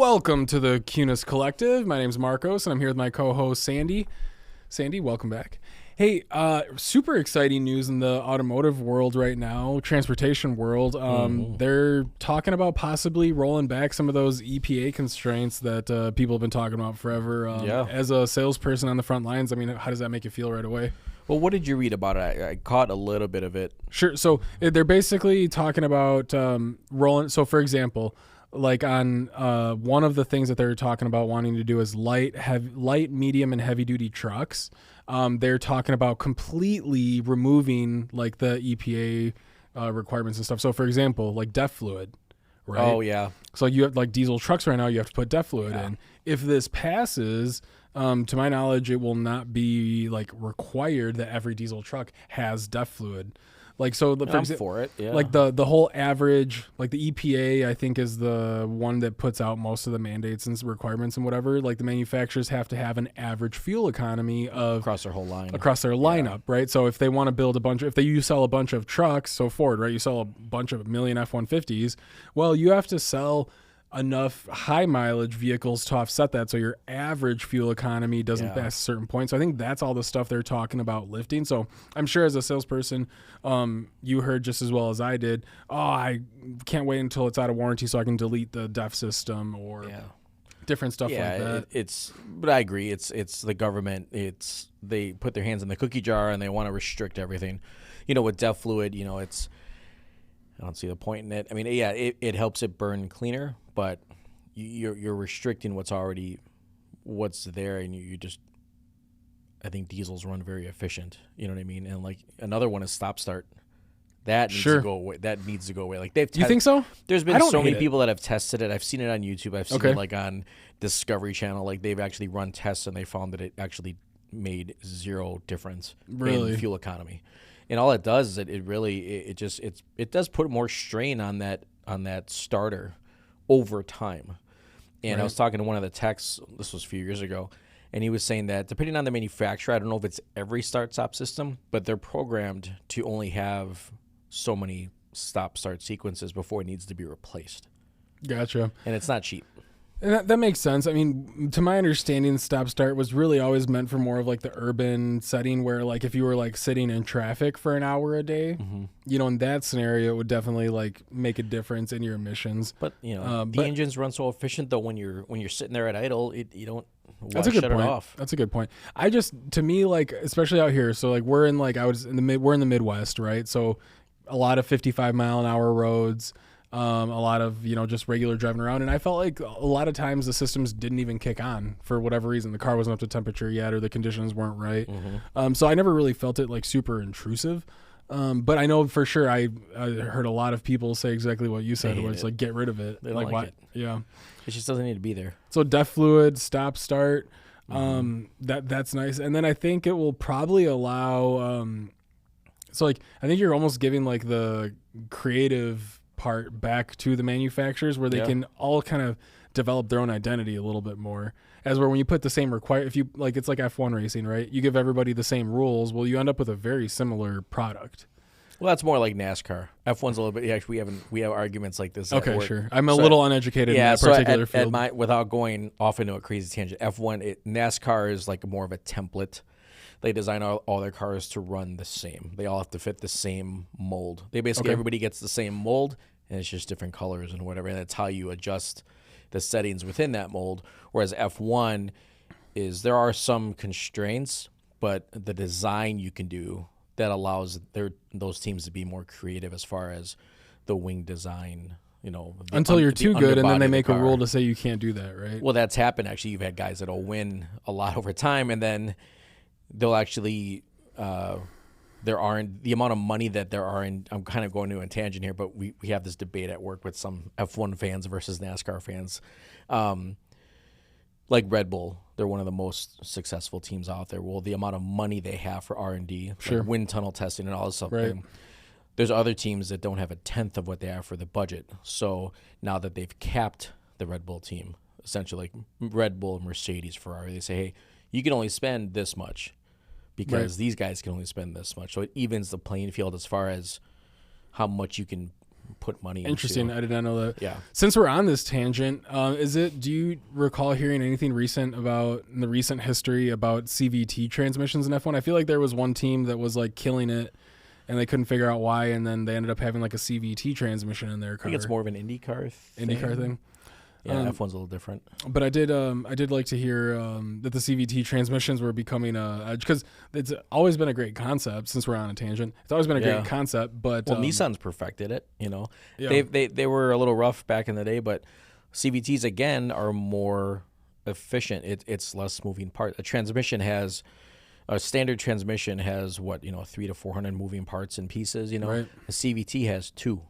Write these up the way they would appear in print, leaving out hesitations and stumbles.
Welcome to the Kunes Collective. My name's Marcos, and I'm here with my co-host Sandee. Sandee, welcome back. Hey, super exciting news in the automotive world right now, transportation world. They're talking about possibly rolling back some of those EPA constraints that people have been talking about forever. As a salesperson on the front lines, I mean, how does that make you feel right away? Well, what did you read about it? I caught a little bit of it. Sure. So they're basically talking about rolling. So, for example, like on one of the things that they're talking about wanting to do is light, medium, and heavy duty trucks. They're talking about completely removing like the EPA requirements and stuff. So, for example, like DEF fluid, right? Oh yeah. So you have like diesel trucks right now. You have to put DEF fluid in. If this passes, to my knowledge, it will not be like required that every diesel truck has DEF fluid. Like so, I'm for it. Yeah. Like the whole average, like the EPA, I think is the one that puts out most of the mandates and requirements and whatever. Like the manufacturers have to have an average fuel economy of across their whole line, across their lineup, right? So if they want to build a bunch of, you sell a bunch of trucks, so Ford, right? You sell a bunch of million F-150s. Well, you have to sell enough high mileage vehicles to offset that, so your average fuel economy doesn't pass a certain point. So I think that's all the stuff they're talking about lifting. So I'm sure as a salesperson, you heard just as well as I did, oh, I can't wait until it's out of warranty so I can delete the DEF system or different stuff like that. But I agree. It's the government. They put their hands in the cookie jar and they want to restrict everything. You know, with DEF fluid, you know, I don't see the point in it. I mean, yeah, it helps it burn cleaner, but you're restricting what's there, and you just, I think diesels run very efficient. You know what I mean? And like another one is stop start. That needs to go away. That needs to go away. Like you think so? There's been so many people that have tested it. I've seen it on YouTube. I've seen it like on Discovery Channel. Like they've actually run tests and they found that it actually made zero difference in fuel economy. And all it does is it does put more strain on that starter over time. And I was talking to one of the techs, this was a few years ago, and he was saying that depending on the manufacturer, I don't know if it's every start-stop system, but they're programmed to only have so many stop-start sequences before it needs to be replaced. Gotcha. And it's not cheap. And that makes sense. I mean, to my understanding, stop start was really always meant for more of like the urban setting where like if you were like sitting in traffic for an hour a day, you know, in that scenario, it would definitely like make a difference in your emissions. But, you know, the engines run so efficient though when you're sitting there at idle, you don't That's a good shut point. it off. That's a good point. To me, like, especially out here, so like we're in the Midwest, right? So a lot of 55 mile an hour roads. A lot of, you know, just regular driving around. And I felt like a lot of times the systems didn't even kick on for whatever reason. The car wasn't up to temperature yet or the conditions weren't right. So I never really felt it like super intrusive. But I know for sure I heard a lot of people say exactly what you said, where it's like, get rid of it. They don't like it. Yeah. It just doesn't need to be there. So DEF fluid, stop, start. That's nice. And then I think it will probably allow, so like, I think you're almost giving like the creative part back to the manufacturers where they can all kind of develop their own identity a little bit more, as where when you put the same if you like, it's like F1 racing, right? You give everybody the same rules, well, you end up with a very similar product. Well, that's more like NASCAR. F1's a little bit. Actually, we have arguments like this. Okay, sure. I'm a little uneducated in that particular field. Without going off into a crazy tangent, NASCAR is like more of a template. They design all their cars to run the same. They all have to fit the same mold. They basically everybody gets the same mold, and it's just different colors and whatever. And that's how you adjust the settings within that mold. Whereas F1 there are some constraints, but the design you can do that allows those teams to be more creative as far as the wing design. You know, until you're too good, and then they make a rule to say you can't do that, right? Well, that's happened actually. You've had guys that'll win a lot over time, and then they'll actually there aren't the amount of money that there are in. I'm kind of going to a tangent here, but we have this debate at work with some F1 fans versus NASCAR fans. Like Red Bull, they're one of the most successful teams out there. Well, the amount of money they have for R&D, like wind tunnel testing and all this stuff. Right. There's other teams that don't have a tenth of what they have for the budget. So now that they've capped the Red Bull team, essentially like Red Bull, Mercedes, Ferrari, they say, hey, you can only spend this much because these guys can only spend this much. So it evens the playing field as far as how much you can put money Interesting. into. I did not know that. Yeah. Since we're on this tangent, do you recall hearing anything recent about in the recent history about CVT transmissions in F1? I feel like there was one team that was like killing it and they couldn't figure out why, and then they ended up having like a CVT transmission in their car. I think it's more of an IndyCar thing. Yeah, F1's a little different. But I did like to hear that the CVT transmissions were becoming because it's always been a great concept. Since we're on a tangent, it's always been a great concept. But Nissan's perfected it. Yeah. They were a little rough back in the day, but CVTs again are more efficient. It's less moving parts. A standard transmission has 300 to 400 moving parts and pieces. Right. A CVT has 2.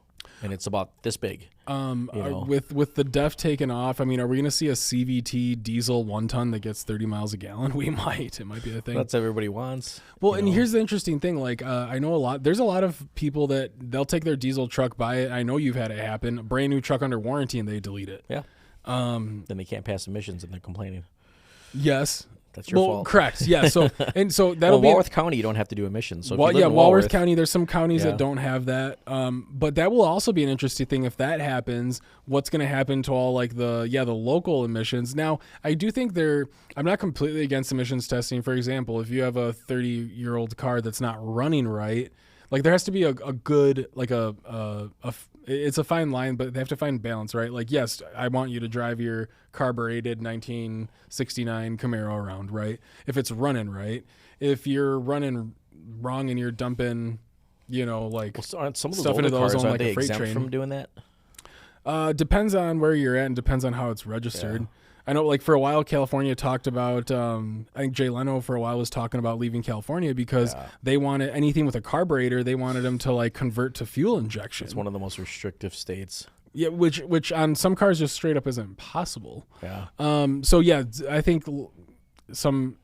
And it's about this big. With the DEF taken off, I mean, are we going to see a CVT diesel 1-ton that gets 30 miles a gallon? We might. It might be a thing. That's what everybody wants. Well, and here's the interesting thing. Like, I know there's a lot of people that they'll take their diesel truck, buy it. I know you've had it happen. A brand new truck under warranty, and they delete it. Yeah. Then they can't pass emissions, and they're complaining. Yes. That's your fault. Correct. Yeah. So that'll be Walworth County. You don't have to do emissions. So Walworth County. There's some counties that don't have that. But that will also be an interesting thing if that happens. What's going to happen to all like the local emissions? Now, I do think I'm not completely against emissions testing. For example, if you have a 30-year-old car that's not running right, like there has to be a good it's a fine line, but they have to find balance, right? Like, yes, I want you to drive your carbureted 1969 Camaro around, right? If it's running right. If you're running wrong and you're dumping, some of some of those stuff older into those cars, on are like they a freight exempt train. from doing that? Depends on where you're at and depends on how it's registered. Yeah. I know, like, for a while, California talked about, I think Jay Leno for a while was talking about leaving California because they wanted anything with a carburetor, they wanted them to, like, convert to fuel injection. It's one of the most restrictive states. Yeah, which on some cars just straight up isn't possible. Yeah. I think some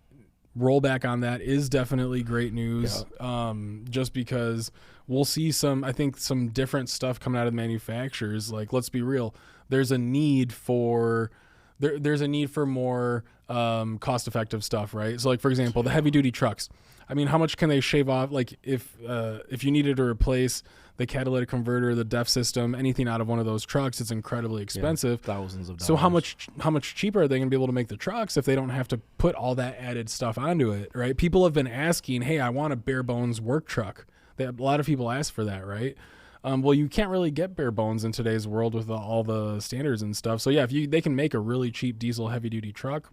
rollback on that is definitely great news. Yeah. Just because we'll see some different stuff coming out of the manufacturers. Like, let's be real, there's a need for more cost-effective stuff, right? So, like, for example, the heavy-duty trucks. I mean, how much can they shave off? Like, if you needed to replace the catalytic converter, the DEF system, anything out of one of those trucks, it's incredibly expensive. Yeah, thousands of dollars. So how much cheaper are they going to be able to make the trucks if they don't have to put all that added stuff onto it, right? People have been asking, hey, I want a bare bones work truck. A lot of people ask for that, right? Well, you can't really get bare bones in today's world with all the standards and stuff. So yeah, if they can make a really cheap diesel heavy duty truck,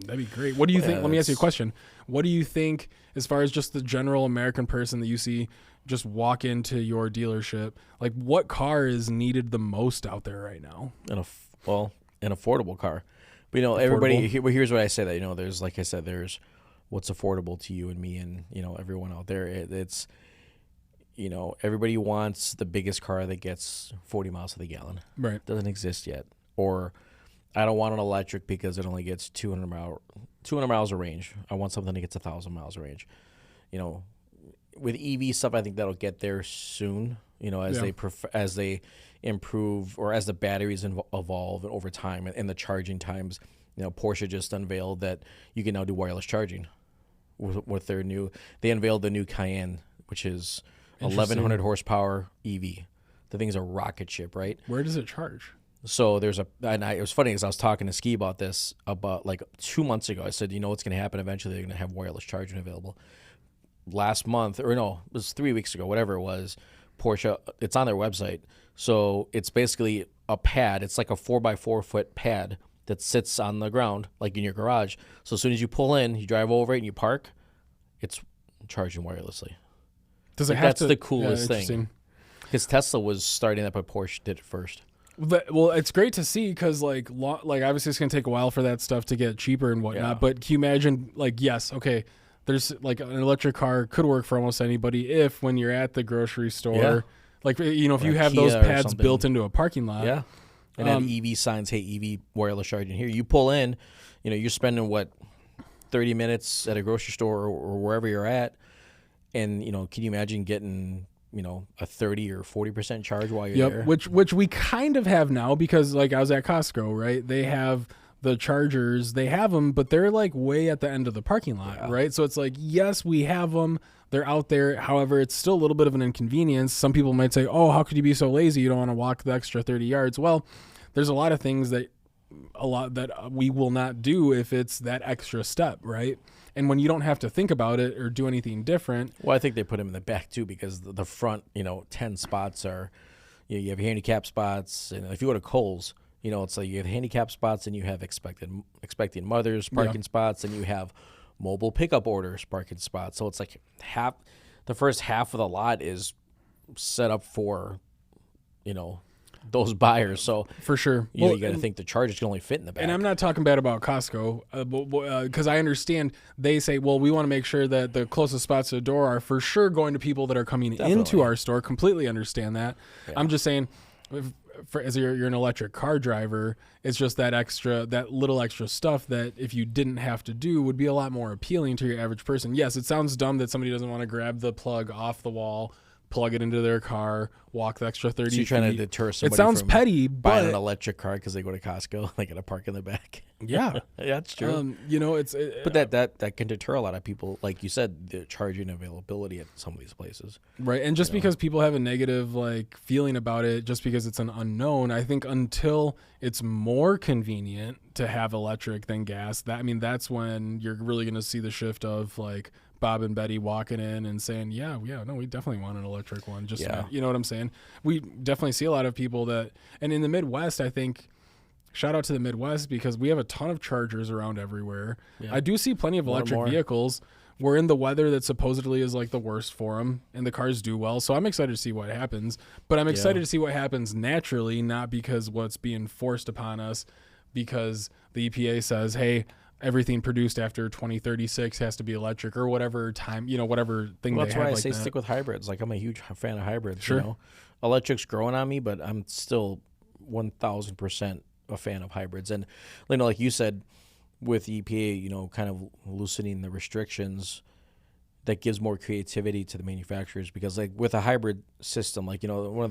that'd be great. What do you think? Let me ask you a question. What do you think, as far as just the general American person that you see just walk into your dealership, like what car is needed the most out there right now? An affordable car. But everybody. Here's what I say that there's, like I said, there's what's affordable to you and me and everyone out there. It's everybody wants the biggest car that gets 40 miles to the gallon. Right. Doesn't exist yet. Or I don't want an electric because it only gets 200 miles of range. I want something that gets 1,000 miles of range. With EV stuff, I think that'll get there soon. As they improve or as the batteries evolve over time and the charging times. Porsche just unveiled that you can now do wireless charging with their new. They unveiled the new Cayenne, which is 1,100 horsepower EV. The thing's a rocket ship, right? Where does it charge? So it was funny because I was talking to Ski about this about like 2 months ago. I said, what's going to happen eventually? They're going to have wireless charging available. Last month, or no, it was 3 weeks ago, whatever it was, Porsche, it's on their website. So it's basically a pad. It's like a 4x4 foot pad that sits on the ground, like in your garage. So as soon as you pull in, you drive over it and you park, it's charging wirelessly. That's the coolest thing. Because Tesla was starting that, but Porsche did it first. Well, it's great to see because, like obviously it's going to take a while for that stuff to get cheaper and whatnot. Yeah. But can you imagine, like, yes, okay, there's like an electric car could work for almost anybody if when you're at the grocery store, like, if you have those pads built into a parking lot. Yeah. And then EV signs, hey, EV wireless charging here. You pull in, you're spending 30 minutes at a grocery store or wherever you're at. And, can you imagine getting, a 30 or 40% charge while you're there? Which we kind of have now because, like, I was at Costco, right? They have the chargers, they have them, but they're like way at the end of the parking lot, right? So it's like, yes, we have them. They're out there. However, it's still a little bit of an inconvenience. Some people might say, oh, how could you be so lazy? You don't want to walk the extra 30 yards. Well, there's a lot of things that we will not do if it's that extra step, right? And when you don't have to think about it or do anything different. Well, I think they put them in the back too, because the front, 10 spots are, you have handicap spots. And if you go to Kohl's, it's like you have handicap spots and you have expecting mothers parking spots, and you have mobile pickup orders parking spots. So it's like the first half of the lot is set up for, those buyers. So for sure, you got to think the chargers can only fit in the back. And I'm not talking bad about Costco, because I understand they say, well, we want to make sure that the closest spots to the door are for sure going to people that are coming into our store. Completely understand that. Yeah. I'm just saying, as you're an electric car driver, it's just that little extra stuff that if you didn't have to do would be a lot more appealing to your average person. Yes, it sounds dumb that somebody doesn't want to grab the plug off the wall, plug it into their car, walk the extra 30 feet. So you're trying to deter somebody it sounds from petty, buying but an electric car because they go to Costco. They got to park in the back. Yeah. That's true. But that can deter a lot of people. Like you said, the charging availability at some of these places. Right. And just because people have a negative feeling about it, just because it's an unknown, I think until it's more convenient to have electric than gas, that's when you're really going to see the shift of Bob and Betty walking in and saying, no, we definitely want an electric one. You know what I'm saying? We definitely see a lot of people and in the Midwest, I think, shout out to the Midwest, because we have a ton of chargers around everywhere. Yeah. I do see plenty of electric vehicles. We're in the weather that supposedly is the worst for them, and the cars do well. So I'm excited to see what happens, but I'm excited to see what happens naturally, not because what's being forced upon us, because the EPA says, hey, everything produced after 2036 has to be electric or whatever time, whatever thing they have. That's why I say stick with hybrids. I'm a huge fan of hybrids. Sure. Electric's growing on me, but I'm still 1,000% a fan of hybrids. And, like you said, with EPA, kind of loosening the restrictions, that gives more creativity to the manufacturers, because with a hybrid system, one of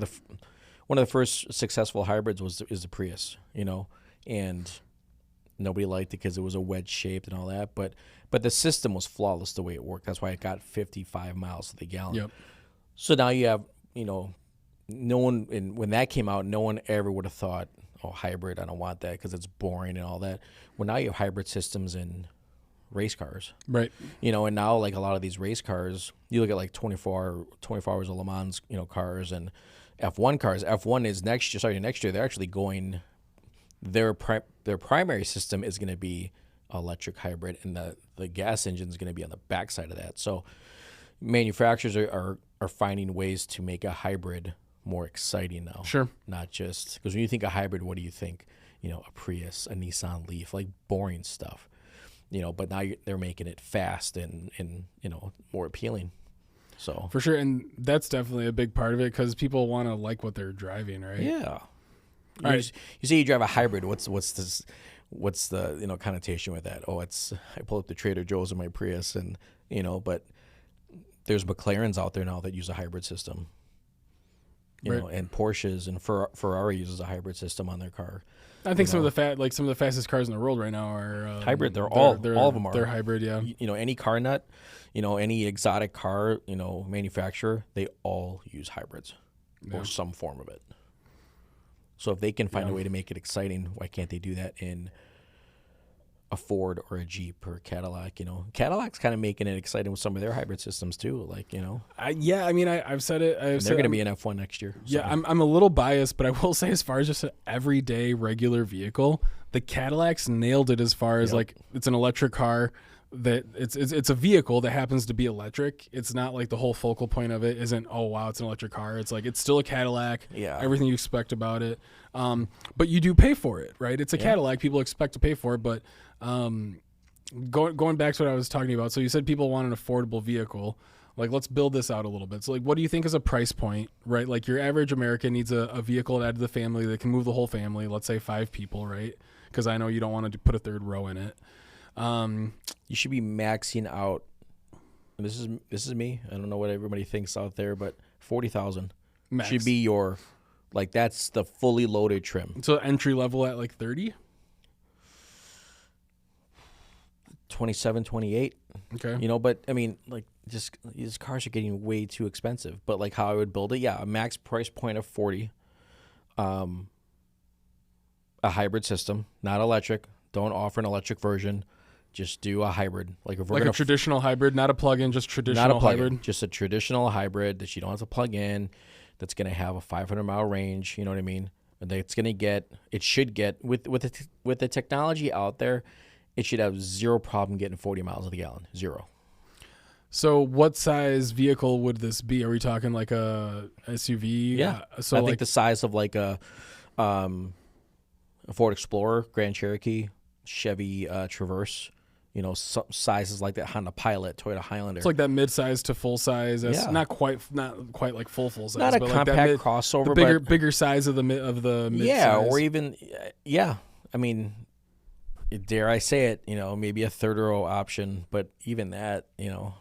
the first successful hybrids is the Prius, and nobody liked it because it was a wedge shaped and all that, but the system was flawless the way it worked. That's why it got 55 miles to the gallon. Yep. So now you have, no one, and when that came out, no one ever would have thought, oh, hybrid, I don't want that because it's boring and all that. Well, now you have hybrid systems in race cars. Right. And now a lot of these race cars, you look at 24 hours of Le Mans, cars and F1 cars. F1 is next year, they're actually going, their primary system is going to be electric hybrid, and the gas engine is going to be on the backside of that. So manufacturers are finding ways to make a hybrid more exciting now. Sure. Not just because when you think of hybrid, what do you think? A Prius, a Nissan Leaf, boring stuff. But now they're making it fast and more appealing. So for sure, and that's definitely a big part of it, because people want to like what they're driving, right? Yeah. All right. You say you drive a hybrid. What's the connotation with that? Oh, I pull up the Trader Joe's in my Prius, and but there's McLarens out there now that use a hybrid system. And Porsches and Ferrari uses a hybrid system on their car. I think some of the fastest cars in the world right now are hybrid. All of them are. They're hybrid, yeah. Any car nut, any exotic car, manufacturer, they all use hybrids or some form of it. So if they can find a way to make it exciting, why can't they do that in a Ford or a Jeep or a Cadillac? Cadillac's kind of making it exciting with some of their hybrid systems too. I've said it. They're going to be an F1 next year. So. Yeah, I'm a little biased, but I will say, as far as just an everyday regular vehicle, the Cadillacs nailed it. As far as it's an electric car. That it's a vehicle that happens to be electric. It's not the whole focal point of it isn't, oh wow, it's an electric car. It's it's still a Cadillac. Yeah. Everything you expect about it. But you do pay for it, right? It's a Cadillac. People expect to pay for it. But going back to what I was talking about. So you said people want an affordable vehicle. Let's build this out a little bit. So what do you think is a price point, right? Your average American needs a vehicle to add to the family that can move the whole family. Let's say 5 people, right? Because I know you don't want to put a third row in it. You should be maxing out. This is me. I don't know what everybody thinks out there, but 40,000 should be your, that's the fully loaded trim. So entry level at 30. 27, 28. Okay. You know, but I mean, like, just these cars are getting way too expensive. But like how I would build it, yeah, a max price point of 40. A hybrid system, not electric. Don't offer an electric version. Just do a hybrid. Like if we're a traditional hybrid, not a plug-in, just traditional not a plug-in, hybrid. just a traditional hybrid that you don't have to plug in. That's going to have a 500-mile range. You know what I mean? That's going to get. It should get with the technology out there. It should have zero problem getting 40 miles of the gallon. Zero. So what size vehicle would this be? Are we talking like a SUV? Yeah. So I think the size of like a Ford Explorer, Grand Cherokee, Chevy Traverse, you know, sizes like that, Honda Pilot, Toyota Highlander. It's like that mid-size to full-size. Yeah. Not quite like full size. Not a but compact like that crossover, the but bigger size of the mid-size. yeah, or even I mean, dare I say it, you know, maybe a third row option, but even that, you know.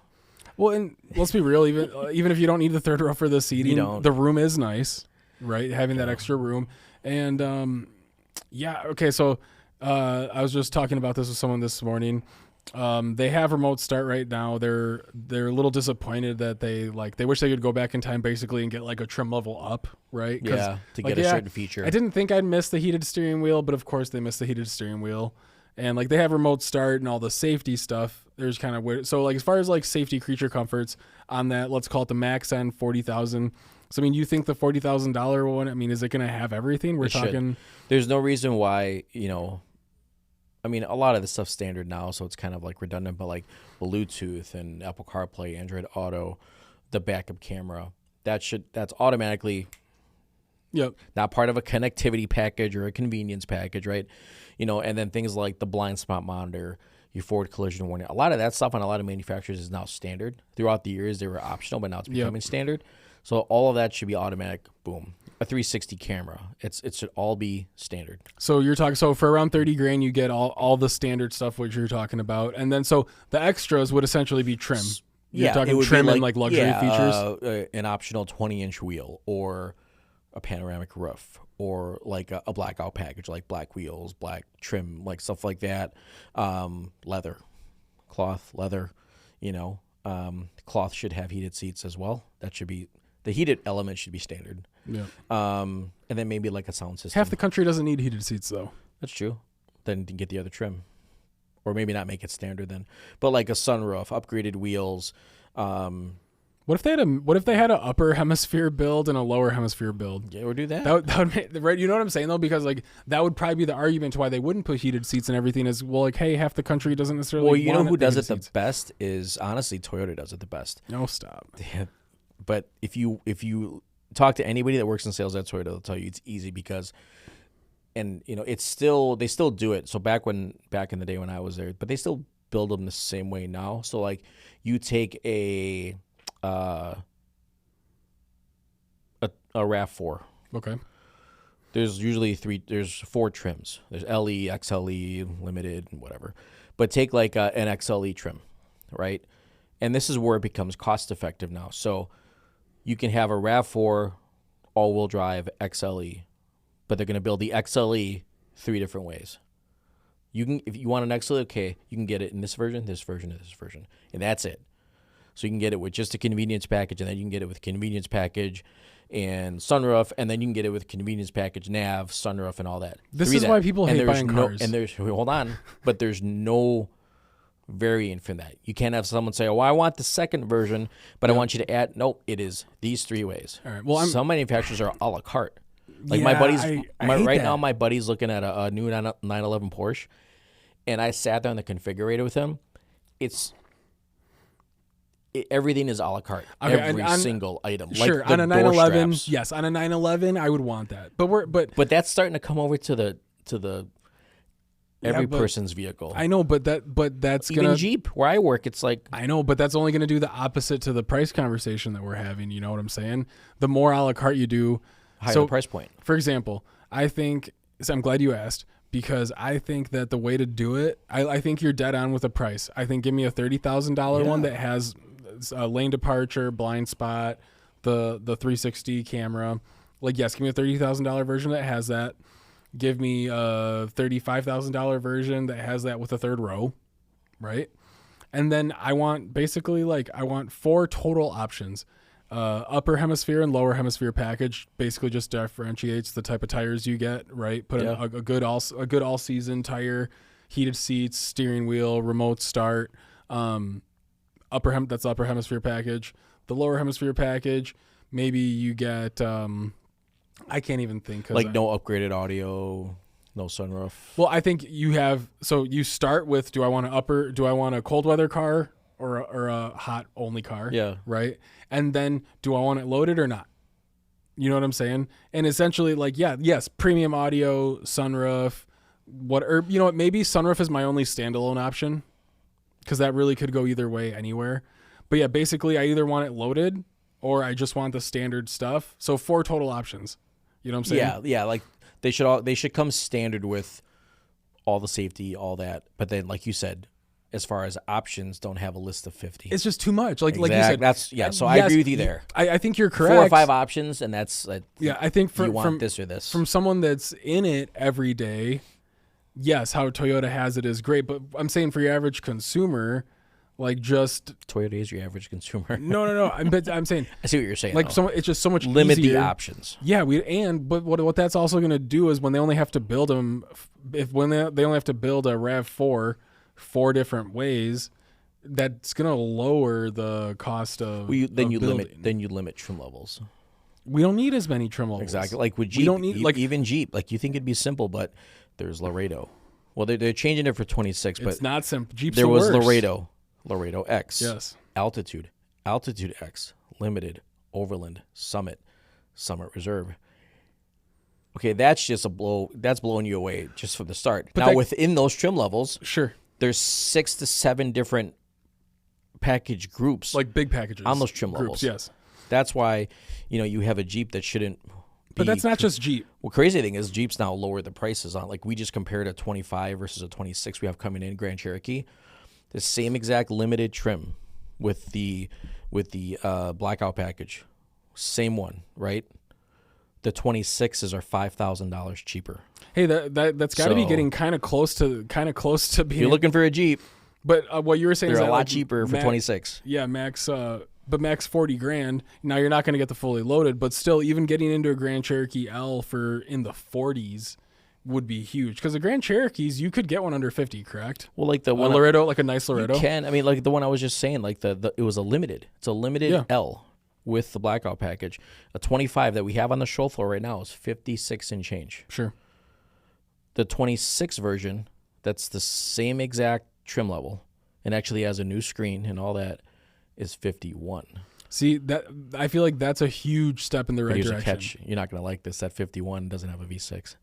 Well, and let's be real, even if you don't need the third row for the seating, the room is nice, right? Having that extra room. And yeah, okay, so I was just talking about this with someone this morning. They have remote start right now. They're a little disappointed that they wish they could go back in time basically and get like a trim level up, right? Yeah, to get a certain feature. I didn't think I'd miss the heated steering wheel, but of course they missed the heated steering wheel. And like they have remote start and all the safety stuff. There's kind of weird. So like as far as like safety creature comforts on that, let's call it the max end 40,000. So I mean, you think the $40,000 one? I mean, is it going to have everything? We're talking. There's no reason why, you know. I mean, a lot of the stuff's standard now, so it's kind of like redundant. But like Bluetooth and Apple CarPlay, Android Auto, the backup camera, that's automatically. Yep. Not part of a connectivity package or a convenience package, right? You know, and then things like the blind spot monitor, your forward collision warning. A lot of that stuff on a lot of manufacturers is now standard. Throughout the years, they were optional, but now it's becoming standard. So all of that should be automatic. Boom. A 360 camera. It should all be standard. So you're talking. So for around $30,000, you get all the standard stuff which you're talking about, and then so the extras would essentially be trim. You're talking trim and like luxury features. An optional 20-inch wheel or a panoramic roof or like a blackout package, like black wheels, black trim, like stuff like that. Cloth, leather, you know. Cloth should have heated seats as well. That should be, the heated element should be standard. Yeah. And then maybe like a sound system. Half the country doesn't need heated seats though. That's true. Then get the other trim. Or maybe not make it standard then. But like a sunroof, upgraded wheels. What if they had an upper hemisphere build and a lower hemisphere build? Yeah, or do that. That would make, right? You know what I'm saying though, because like that would probably be the argument to why they wouldn't put heated seats and everything. Is well, like, hey, half the country doesn't necessarily. Well, you know want who does it seats. the best is honestly Toyota does it the best. No, stop. Yeah. But if you talk to anybody that works in sales at Toyota, they'll tell you it's easy because, and you know, they still do it. So back in the day when I was there, but they still build them the same way now. So like you take a RAV4. Okay. There's usually there's 4 trims. There's LE, XLE, Limited, and whatever. But take like an XLE trim, right? And this is where it becomes cost effective now. So you can have a RAV4 all-wheel drive XLE, but they're going to build the XLE 3 different ways. You can, if you want an XLE, okay, you can get it in this version, and this version, and that's it. So you can get it with just a convenience package, and then you can get it with convenience package and sunroof, and then you can get it with convenience package, nav, sunroof, and all that. This is why people hate buying cars. And hold on, but there's no variant from that. You can't have someone say, "Oh, I want the second version, but I want you to add." No, it is these 3 ways. All right. Well, some manufacturers are a la carte. Like my buddies, right now, my buddy's looking at a new 911 Porsche, and I sat there on the configurator with him. Everything is a la carte. Okay, every single item. Sure, like on a 911, yes, on a 911, I would want that. But that's starting to come over to the every person's vehicle. I know, but that's even gonna Jeep where I work. It's like I know, but that's only gonna do the opposite to the price conversation that we're having. You know what I'm saying? The more a la carte you do, higher the price point. For example, I think. So I'm glad you asked. Because I think that the way to do it, I think you're dead on with the price. I think give me a $30,000 one that has lane departure, blind spot, the 360 camera. Like, yes, give me a $30,000 version that has that. Give me a $35,000 version that has that with a third row. right? And then I want basically I want 4 total options. Upper hemisphere and lower hemisphere package basically just differentiates the type of tires you get, right? Put in a good all season tire, heated seats, steering wheel, remote start. That's upper hemisphere package. The lower hemisphere package, maybe you get I can't even think. Like no upgraded audio, no sunroof. Well, I think you start with, do I want a cold weather car or a hot only car? Yeah. Right. And then do I want it loaded or not? You know what I'm saying? And essentially yes, premium audio, sunroof, maybe sunroof is my only standalone option because that really could go either way anywhere. But yeah, basically I either want it loaded or I just want the standard stuff. So 4 total options. You know what I'm saying? Yeah. Like they should come standard with all the safety, all that. But then, like you said, as far as options, don't have a list of 50. It's just too much. Like you said, So I agree with you there. I think you're correct. 4 or 5 options, and that's I think you want this or this from someone that's in it every day. Yes, how Toyota has it is great, but I'm saying for your average consumer, Toyota is your average consumer. No. I'm saying I see what you're saying. It's just so much limit easier. the options. Yeah, but what that's also going to do is when they only have to build them, when they only have to build a RAV4 4 different ways, that's going to lower the cost of. You limit trim levels. We don't need as many trim levels. Exactly. Like with Jeep, we don't need, even Jeep. Like you think it'd be simple, but there's Laredo. Well, they're changing it for 26, but it's not simple. Jeep's there was worst. Laredo X. Yes. Altitude X, Limited, Overland, Summit Reserve. Okay, that's just a blow. That's blowing you away just from the start. But now within those trim levels, sure, there's 6 to 7 different package groups, like big packages on those trim levels. Yes, that's why you have a Jeep that shouldn't. But that's not just Jeep. Well, crazy thing is Jeep's now lowered the prices on. Like we just compared a 25 versus a 26 we have coming in Grand Cherokee. The same exact limited trim with the blackout package, same one, right? The 26s are $5,000 cheaper. Hey, that's got to be getting kind of close to being. If you're looking for a Jeep, but what you were saying they're is a lot cheaper for 26. Yeah, max. But max $40,000. Now you're not going to get the fully loaded, but still, even getting into a Grand Cherokee L for in the 40s would be huge. Because the Grand Cherokees, you could get one under 50, correct? Well, like the one Laredo, like a nice Laredo. You can. I mean, like the one I was just saying, like it was a limited. It's a limited L with the blackout package. A 25 that we have on the show floor right now is 56 and change. Sure. The 26 version, that's the same exact trim level, and actually has a new screen and all that, is 51. See, that I feel like that's a huge step in the right direction. Here's a catch. You're not going to like this. That 51 doesn't have a V6.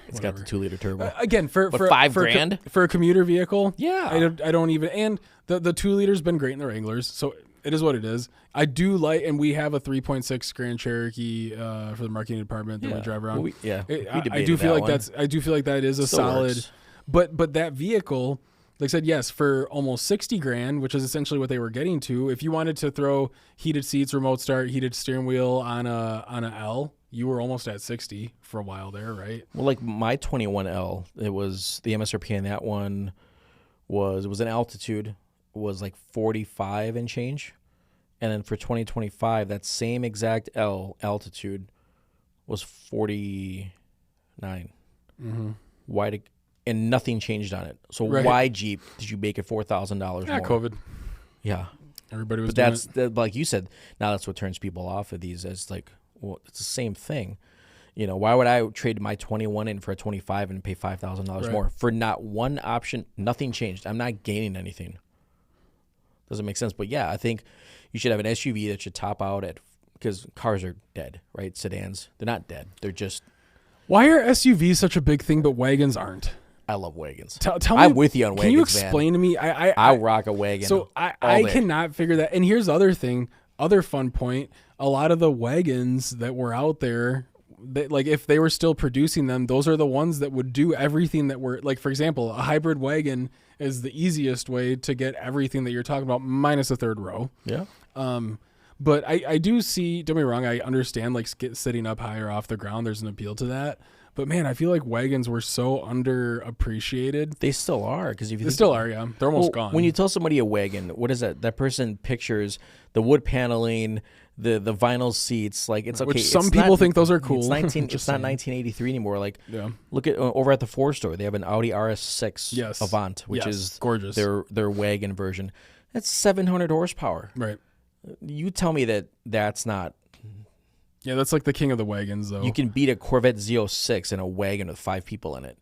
It's got the 2-liter turbo. Again, for $5,000 for a commuter vehicle, yeah, I don't even. And the 2-liter's been great in the Wranglers, so it is what it is. I do like, and we have a 3.6 Grand Cherokee for the marketing department that we drive around. I do feel like that is a solid. Works. But that vehicle, like I said, yes, for almost $60,000, which is essentially what they were getting to. If you wanted to throw heated seats, remote start, heated steering wheel on a L, you were almost at 60 for a while there, right? Well, like my 21L, it was the MSRP on that one was an Altitude, was like 45 and change, and then for 2025, that same exact Altitude was 49. Mm-hmm. And nothing changed on it. So why Jeep did you make it $4,000 more? COVID. Yeah, everybody was. But like you said, now that's what turns people off of these. As like, well, it's the same thing. Why would I trade my 21 in for a 25 and pay $5,000 more for not one option? Nothing changed. I'm not gaining anything. Doesn't make sense. But yeah, I think you should have an SUV that should top out at, because cars are dead, right? Sedans, they're not dead. They're just. Why are SUVs such a big thing, but wagons aren't? I love wagons. Tell me, I'm with you on wagons. Can you explain to me? I rock a wagon. So I cannot figure that. And here's the other fun point. A lot of the wagons that were out there, like if they were still producing them, those are the ones that would do everything that were, like, for example, a hybrid wagon is the easiest way to get everything that you're talking about minus a third row. Yeah. But I do see, don't get me wrong, I understand like sitting up higher off the ground. There's an appeal to that. But man, I feel like wagons were so underappreciated. They still are, because if you They still are, yeah. They're almost gone. When you tell somebody a wagon, what is that? That person pictures the wood paneling, the vinyl seats. Like, it's okay. Which some people think those are cool. It's not 1983 anymore. Like, look at over at the Ford store. They have an Audi RS6 Avant, which is gorgeous. Their wagon version. That's 700 horsepower. Right. You tell me that's not. Yeah, that's like the king of the wagons, though. You can beat a Corvette Z06 in a wagon with 5 people in it,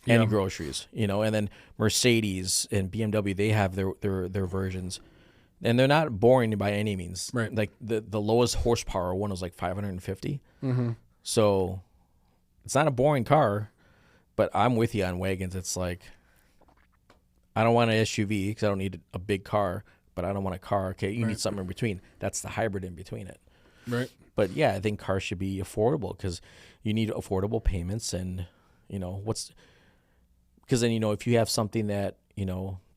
and groceries, And then Mercedes and BMW, they have their versions, and they're not boring by any means. Right. Like the lowest horsepower one was like 550. Mm-hmm. So it's not a boring car, but I'm with you on wagons. It's like, I don't want an SUV because I don't need a big car, but I don't want a car. Okay, you need something in between. That's the hybrid in between it. Right. But yeah, I think cars should be affordable, because you need affordable payments, and because then if you have something that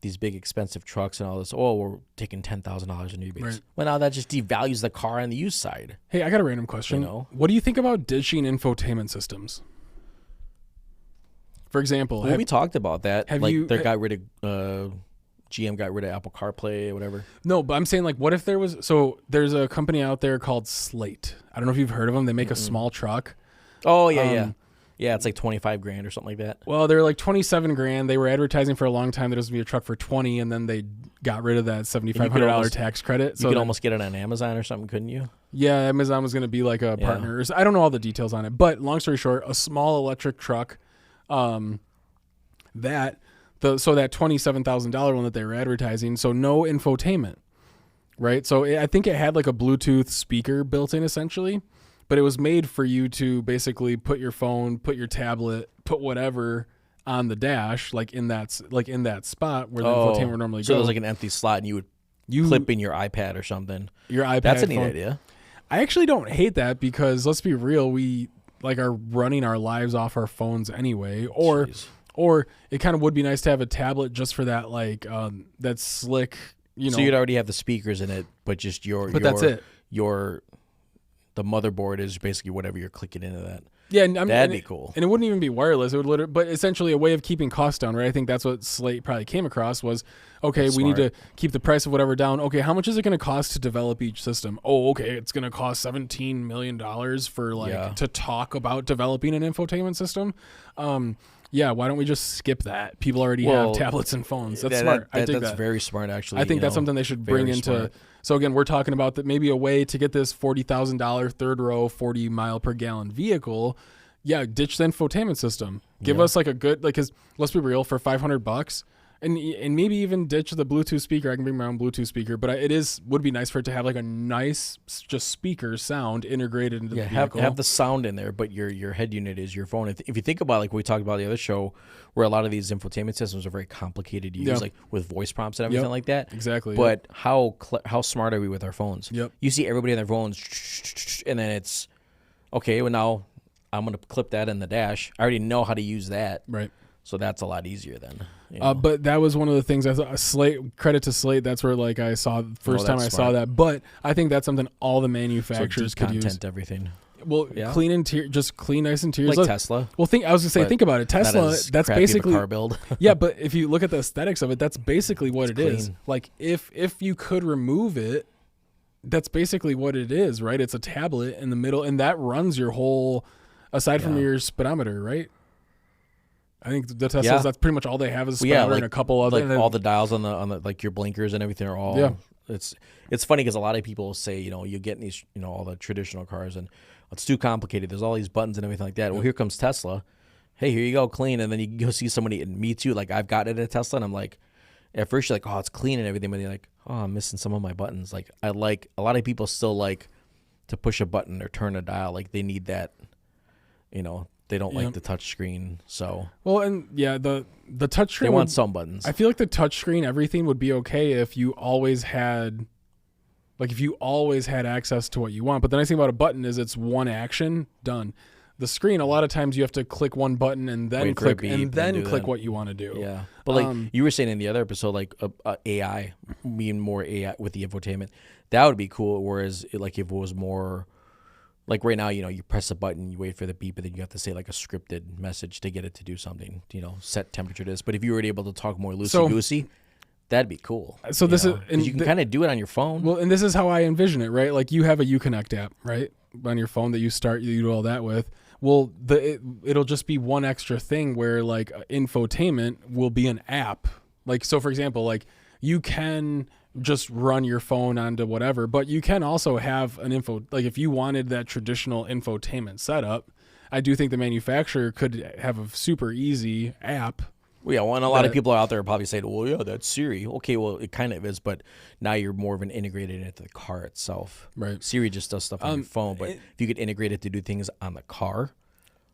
these big expensive trucks and all this, we're taking $10,000 in rebates. Right. Well, now that just devalues the car on the used side. Hey, I got a random question. What do you think about ditching infotainment systems? For example, we talked about that. GM got rid of Apple CarPlay or whatever. No, but I'm saying, like, what if there's a company out there called Slate. I don't know if you've heard of them. They make a small truck. Oh, yeah. Yeah, it's like $25,000 or something like that. Well, they're like $27,000. They were advertising for a long time that it was going to be a truck for $20,000, and then they got rid of that $7,500 tax credit. You could almost get it on Amazon or something, couldn't you? Yeah, Amazon was going to be like a partner. I don't know all the details on it, but long story short, a small electric truck, that $27,000 one that they were advertising, so no infotainment, right? So I think it had like a Bluetooth speaker built in essentially, but it was made for you to basically put your phone, put your tablet, put whatever on the dash, like in that spot where the infotainment would normally go. So it was like an empty slot, and you would clip in your iPad or something. Your iPad. That's a neat idea. I actually don't hate that, because let's be real, we are running our lives off our phones anyway, or it kind of would be nice to have a tablet just for that, like that slick, So you'd already have the speakers in it, but just that's it. The motherboard is basically whatever you're clicking into that. Yeah, that'd be cool. And it wouldn't even be wireless. It would literally, but essentially a way of keeping costs down, right? I think that's what Slate probably came across was, okay, we need to keep the price of whatever down. Okay, how much is it going to cost to develop each system? Oh, okay, it's going to cost $17 million for to talk about developing an infotainment system. Yeah, why don't we just skip that? People already have tablets and phones. That's smart. I think that's very smart, actually. I think that's something they should bring into. Smart. So again, we're talking about that maybe a way to get this $40,000 third row 40 mile per gallon vehicle. Yeah, ditch the infotainment system. Give us like a good, because let's be real, for $500, and maybe even ditch the Bluetooth speaker. I can bring my own Bluetooth speaker, but would be nice for it to have like a nice just speaker sound integrated into the vehicle. Have the sound in there, but your head unit is your phone. If you think about like we talked about the other show, where a lot of these infotainment systems are very complicated to use, like with voice prompts and everything like that. Exactly. But how smart are we with our phones? Yep. You see everybody on their phones, and then it's okay. Well, now I'm going to clip that in the dash. I already know how to use that. Right. So that's a lot easier then. But that was one of the things I thought. Slate, credit to Slate. That's where like I saw first time I saw that. But I think that's something all the manufacturers could use. Everything. Well, clean interior, just clean nice interiors. Like Tesla. Well, I was gonna say, think about it. Tesla. That's basically car build. Yeah, but if you look at the aesthetics of it, that's basically what it is. Like if you could remove it, that's basically what it is, right? It's a tablet in the middle, and that runs your whole. Aside from your speedometer, right? I think the Teslas, that's pretty much all they have is speedometer and a couple other. Like all the dials on the like your blinkers and everything are all. Yeah. It's funny because a lot of people say, you get in these, all the traditional cars and it's too complicated. There's all these buttons and everything like that. Well, here comes Tesla. Hey, here you go, clean. And then you go see somebody, and me too. Like I've gotten it at Tesla, and I'm like, at first you're like, oh, it's clean and everything, but you're like, oh, I'm missing some of my buttons. Like a lot of people still like to push a button or turn a dial. Like they need that. They don't like the touch screen. So the touch screen. They want some buttons. I feel like the touch screen, everything would be okay if you always had access to what you want. But the nice thing about a button is it's one action, done. The screen, a lot of times you have to click one button and then click what you want to do. Yeah, but like you were saying in the other episode, like AI, being more AI with the infotainment, that would be cool. Whereas like if it was more Like right now, you press a button, you wait for the beep, and then you have to say like a scripted message to get it to do something. Set temperature to this. But if you were able to talk more loosey goosey, that'd be cool. So this is, and you can kind of do it on your phone. Well, and this is how I envision it, right? Like you have a Uconnect app, right, on your phone that you do all that with. Well, it'll just be one extra thing where like infotainment will be an app. Like, so for example, like you can just run your phone onto whatever, but you can also have an like if you wanted that traditional infotainment setup, I do think the manufacturer could have a super easy app. Well, yeah, and a lot of people out there are probably saying, well, yeah, that's Siri. Okay, well, it kind of is, but now you're more of an integrated into the car itself. Right. Siri just does stuff on your phone, but if you could integrate it to do things on the car.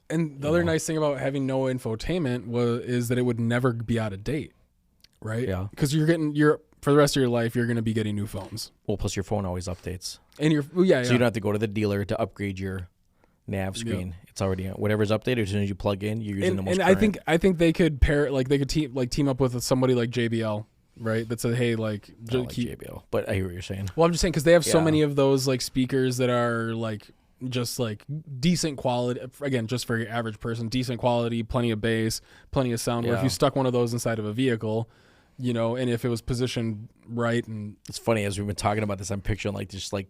And the other nice thing about having no infotainment is that it would never be out of date, right? Yeah. Because for the rest of your life, you're going to be getting new phones. Well, plus your phone always updates. And so you don't have to go to the dealer to upgrade your nav screen. Yeah. It's already whatever's updated. As soon as you plug in, you're using the most current. And I think they could pair, like they could team up with somebody like JBL, right? That said, hey, like JBL. But I hear what you're saying. Well, I'm just saying because they have so many of those like speakers that are like just like decent quality. Again, just for your average person, decent quality, plenty of bass, plenty of sound. Where if you stuck one of those inside of a vehicle, and if it was positioned right, and it's funny as we've been talking about this, I'm picturing like just like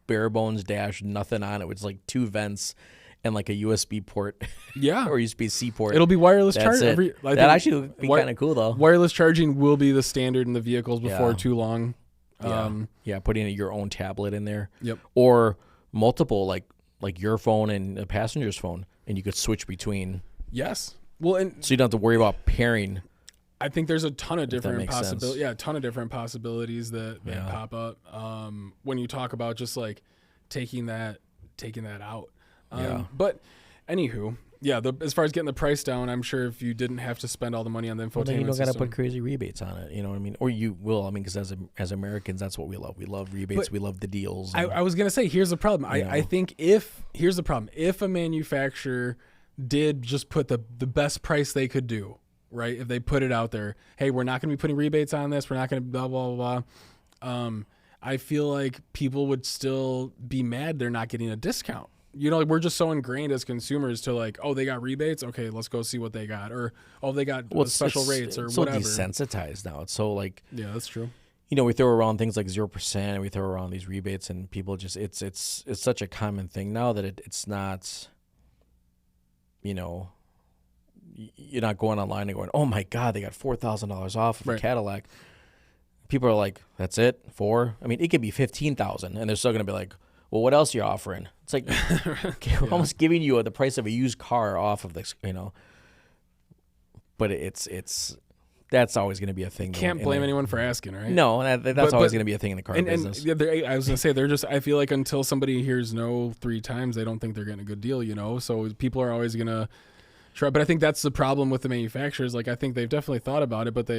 bare bones dash, nothing on it. It's like 2 vents and like a USB port, or USB-C port. It'll be wireless charging. That actually would be kind of cool though. Wireless charging will be the standard in the vehicles before too long. Putting your own tablet in there. Yep. Or multiple like your phone and a passenger's phone, and you could switch between. Yes. Well, and so you don't have to worry about pairing. I think there's a ton of different possibilities. Yeah, a ton of different possibilities that pop up when you talk about just like taking that out. But anywho, as far as getting the price down, I'm sure if you didn't have to spend all the money on the infotainment then you don't got system, to put crazy rebates on it. You know what I mean? Or you will. I mean, because as Americans, that's what we love. We love rebates. We love the deals. I was gonna say, here's the problem. I think here's the problem. If a manufacturer did just put the best price they could do, right? If they put it out there, hey, we're not going to be putting rebates on this. We're not going to blah, blah, blah, blah. I feel like people would still be mad they're not getting a discount. We're just so ingrained as consumers to like, oh, they got rebates. Okay, let's go see what they got. Or, oh, they got special rates or whatever. It's so desensitized now. It's so like. Yeah, that's true. We throw around things like 0%. And we throw around these rebates and people just, it's such a common thing now that it's not, you're not going online and going, oh my God, they got $4,000 off of a Cadillac. People are like, that's it? 4? I mean, it could be 15,000 and they're still going to be like, well, what else are you offering? It's like, we're almost giving you the price of a used car off of this, but that's always going to be a thing. Can't blame anyone for asking, right? No, that's always going to be a thing in the car business. And I was going to say, I feel like until somebody hears no 3 times, they don't think they're getting a good deal, So people are always going to try. But I think that's the problem with the manufacturers. Like, I think they've definitely thought about it, but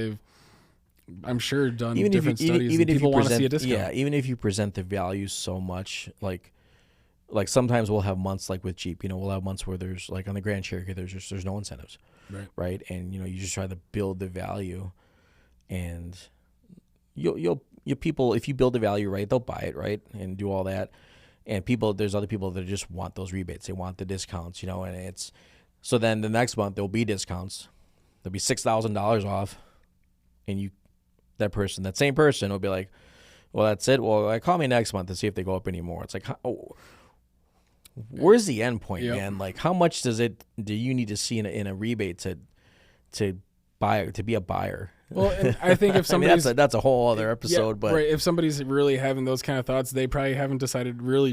I'm sure, done different studies. Even people want to see a discount. Yeah, even if you present the value so much, like sometimes we'll have months like with Jeep, we'll have months where there's like on the Grand Cherokee, there's no incentives. Right. And you just try to build the value, and you'll people, if you build the value right, they'll buy it, right, and do all that. And there's other people that just want those rebates, they want the discounts, and it's so then the next month there'll be discounts, there'll be $6,000 off, and that same person will be like, well, that's it. Well, call me next month to see if they go up anymore. It's like, where's the end point, man? Like, how much do you need to see in a rebate to be a buyer? Well, and I think if somebody's that's a whole other episode, but if somebody's really having those kind of thoughts, they probably haven't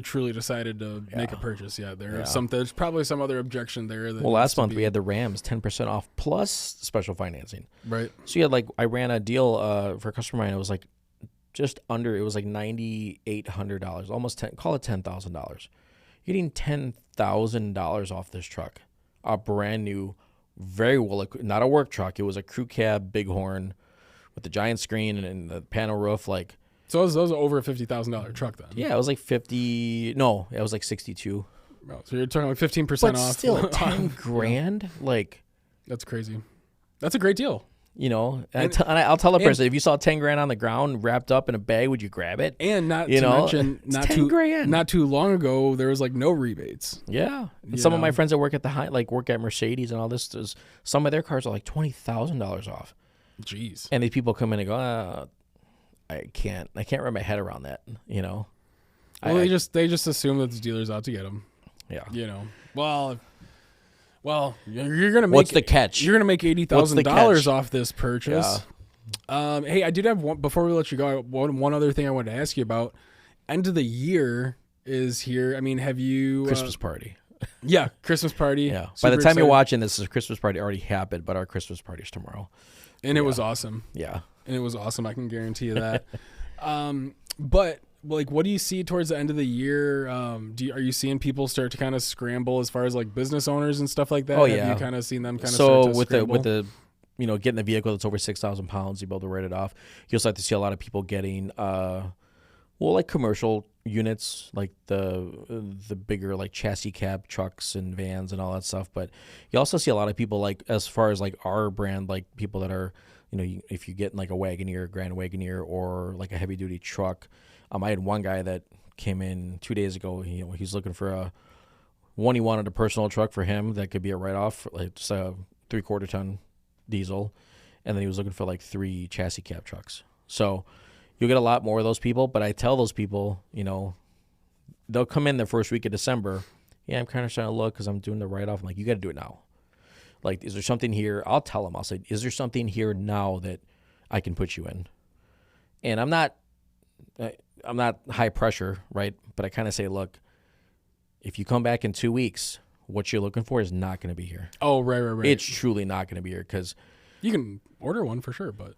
truly decided to make a purchase yet. There's probably some other objection there. Last month we had the Rams 10% off plus special financing. Right. So you had I ran a deal for a customer of mine. It was like just under. It was like $9,800, almost call it $10,000. You're getting $10,000 off this truck, a brand new, very well, not a work truck. It was a crew cab Bighorn with the giant screen and the panel roof. So it was over a $50,000 truck then. Yeah, it was like 50. No, it was like 62. Oh, so you're talking like 15% but off. Still, $10,000. That's crazy. That's a great deal. You know, and I'll tell the person, if you saw 10 grand on the ground wrapped up in a bag, would you grab it? And not to mention, not too long ago, there was like no rebates. Yeah, and some of my friends that work at work at Mercedes and all this, some of their cars are like $20,000 off. Jeez. And these people come in and go, I can't wrap my head around that. You know. Well, they just assume that the dealer's out to get them. Yeah. You know. Well, you're gonna make. What's the catch? You're gonna make $80,000 off this purchase. Yeah. Hey, I did have one before we let you go. One other thing I wanted to ask you about. End of the year is here. I mean, have you Christmas party? Yeah, Christmas party. Yeah. By the time you're watching this, the Christmas party already happened, but our Christmas party's tomorrow. And it was awesome. Yeah. And it was awesome. I can guarantee you that. But like, what do you see towards the end of the year? Are you seeing people start to kind of scramble as far as like business owners and stuff like that? Oh, yeah. Have you kind of seen them kind of start to scramble? with the getting the vehicle that's over 6,000 pounds, you'll be able to write it off. You'll start to see a lot of people getting, like commercial units, like the bigger like chassis cab trucks and vans and all that stuff. But you also see a lot of people like, as far as like our brand, like people that are, if you get like a Wagoneer, Grand Wagoneer, or like a heavy duty truck. I had one guy that came in 2 days ago. He's looking for he wanted a personal truck for him that could be a write-off, like just a 3/4 ton diesel, and then he was looking for like 3 chassis cab trucks. So you'll get a lot more of those people. But I tell those people, they'll come in the first week of December. Yeah, I'm kind of starting to look because I'm doing the write-off. I'm like, you got to do it now. Like, is there something here? I'll tell them. I'll say, is there something here now that I can put you in? And I'm not high pressure, right? But I kind of say, look, if you come back in 2 weeks, what you're looking for is not going to be here. Oh, right. It's truly not going to be here because you can order one for sure, but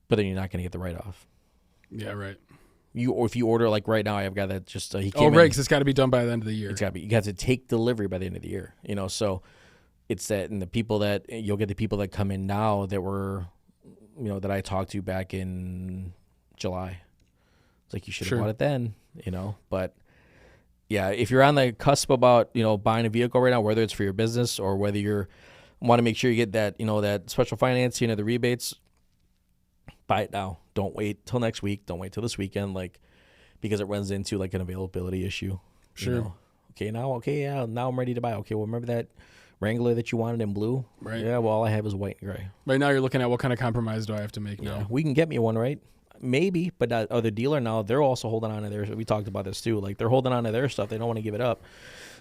then you're not going to get the write-off. Yeah, right. If you order like right now, I've got that just he came. Oh, right, because it's got to be done by the end of the year. It's got to be. You got to take delivery by the end of the year. So it's that, and the people that you'll get the people that come in now that were, that I talked to back in July. It's like, you should have bought it then, But yeah, if you're on the cusp about, buying a vehicle right now, whether it's for your business or whether you want to make sure you get that, that special financing or the rebates, buy it now. Don't wait till next week. Don't wait till this weekend, because it runs into like an availability issue. Sure. Now I'm ready to buy. Okay, well, remember that Wrangler that you wanted in blue? Right. Yeah, well, all I have is white and gray. Right now you're looking at what kind of compromise do I have to make now? We can get me one, right? Maybe, but the dealer now, they're also holding on to theirs. We talked about this too. Like, they're holding on to their stuff. They don't want to give it up.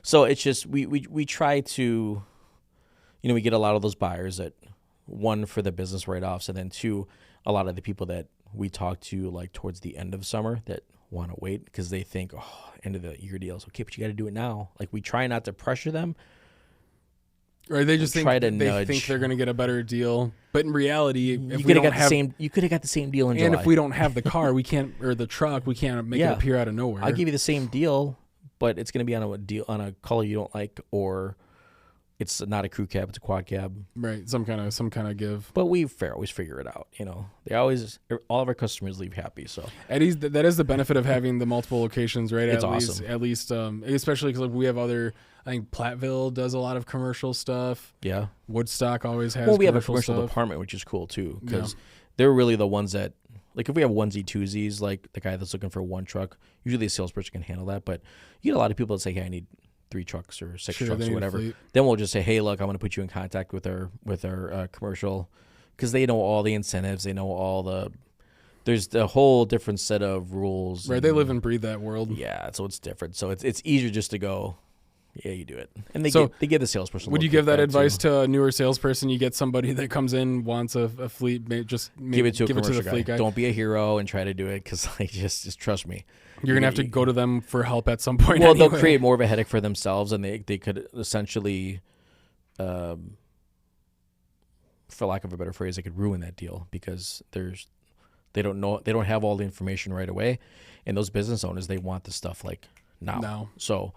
So it's just, we try to, we get a lot of those buyers that, one, for the business write-offs, and then two, a lot of the people that we talk to like towards the end of summer that want to wait because they think, end of the year deals. Okay, but you got to do it now. Like, we try not to pressure them. Or they just think they're going to get a better deal, but in reality, you could have got the same deal in July. And if we don't have the car, or the truck, we can't make it appear out of nowhere. I'll give you the same deal, but it's going to be on a color you don't like, or it's not a crew cab, it's a quad cab. Right, some kind of give. But we always figure it out. All of our customers leave happy. So that is the benefit of having the multiple locations, right? It's awesome. At least, especially because we have other. I think Platteville does a lot of commercial stuff. Yeah. Woodstock always has. Well, we have a commercial department, which is cool too, because they're really the ones that, like, if we have onesie twosies, like the guy that's looking for one truck, usually a salesperson can handle that. But you get a lot of people that say, "Hey, I need 3 trucks or 6 trucks or whatever." Then we'll just say, "Hey, look, I'm going to put you in contact with our commercial," because they know all the incentives, they know all the. There's a whole different set of rules. Right, they live and breathe that world. Yeah, so it's different. So it's easier just to go. Yeah, you do it. And they give the salesperson. Would you give that advice to a newer salesperson? You get somebody that comes in, wants a fleet, give it to the fleet guy. Don't be a hero and try to do it, because just trust me. You're gonna have to go to them for help at some point. Well, anyway. They'll create more of a headache for themselves, and they could essentially, for lack of a better phrase, they could ruin that deal because they don't have all the information right away, and those business owners, they want the stuff like now. So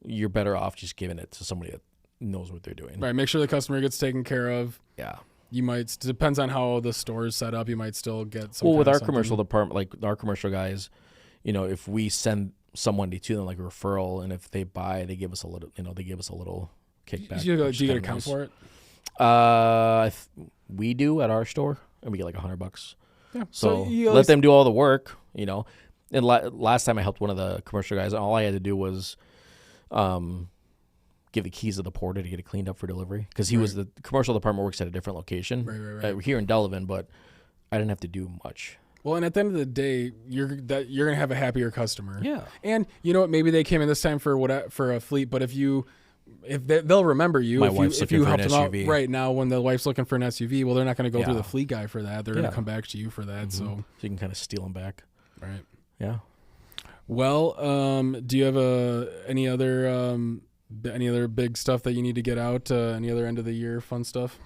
you're better off just giving it to somebody that knows what they're doing. Right. Make sure the customer gets taken care of. Yeah. You might, depends on how the store is set up, you might still get some. Well, with our commercial department, like our commercial guys, if we send someone to them, like a referral, and if they buy, they give us a little, kickback. Do you get a count for it? We do at our store, and we get like $100. Yeah. So let them do all the work, you know. And last time I helped one of the commercial guys, all I had to do was give the keys to the porter to get it cleaned up for delivery, because he was the commercial department works at a different location here in Delavan, but I didn't have to do much. Well, and at the end of the day, you're gonna have a happier customer. Yeah. And you know what? Maybe they came in this time for a fleet, but they'll remember you. My wife's looking for an SUV. Out right now when the wife's looking for an SUV. Well, they're not going to go through the fleet guy for that. They're going to come back to you for that. So you can kind of steal them back. Right. Yeah. Well, do you have any other big stuff that you need to get out? Any other end of the year fun stuff?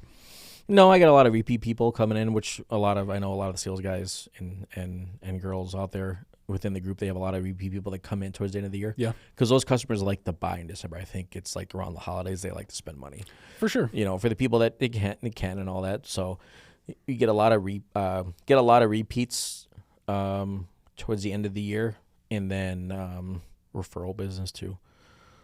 No, I got a lot of repeat people coming in, which I know a lot of the sales guys and girls out there within the group. They have a lot of repeat people that come in towards the end of the year. Yeah. Because those customers like to buy in December. I think it's like around the holidays, they like to spend money. For sure. You know, for the people that they can and all that. So you get a lot of repeats towards the end of the year, and then referral business too.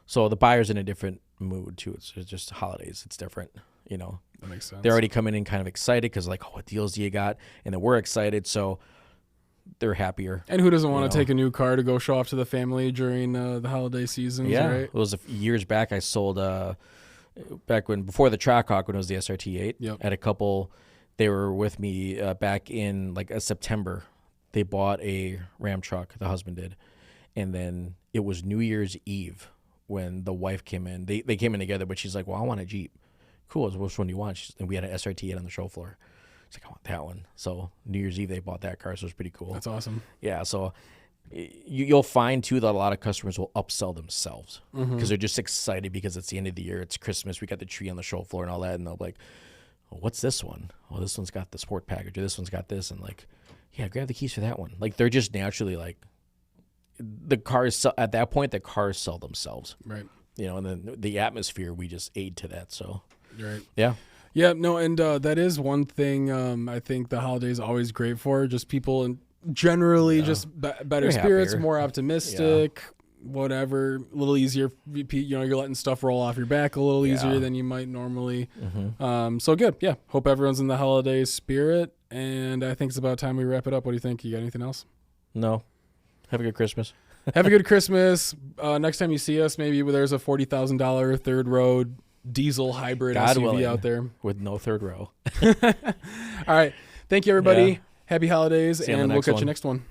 So the buyer's in a different mood too. It's just holidays. It's different, you know. That makes sense. They're already coming in kind of excited because like, oh, what deals do you got? And then we're excited, so they're happier. And who doesn't want to take a new car to go show off to the family during the holiday seasons? Yeah, right? It was years back. I sold before the Trackhawk, when it was the SRT8. Yep. At a couple, they were with me back in like September. They bought a Ram truck. The husband did, and then it was New Year's Eve when the wife came in. They came in together, but she's like, "Well, I want a Jeep." Cool. So which one do you want? And we had an SRT8 on the show floor. It's like, I want that one. So New Year's Eve, they bought that car, so it was pretty cool. That's awesome. Yeah, so you'll find, too, that a lot of customers will upsell themselves because they're just excited because it's the end of the year. It's Christmas. We got the tree on the show floor and all that, and they'll be like, oh, what's this one? Oh, this one's got the sport package, or this one's got this, and like, yeah, grab the keys for that one. Like, they're just naturally like, the cars, at that point, the cars sell themselves. Right. You know, and then the atmosphere, we just aid to that, so. Right. Yeah. Yeah, no, and that is one thing I think the holidays always great for. Just people generally just better spirits, more optimistic, whatever, a little easier. You know, you're letting stuff roll off your back a little easier than you might normally. So good. Yeah. Hope everyone's in the holiday spirit. And I think it's about time we wrap it up. What do you think? You got anything else? No. Have a good Christmas. Have a good Christmas. Next time you see us, maybe there's a $40,000 third row diesel hybrid God SUV willing, out there with no third row. All right. Thank you, everybody. Yeah. Happy holidays, and we'll catch you next one.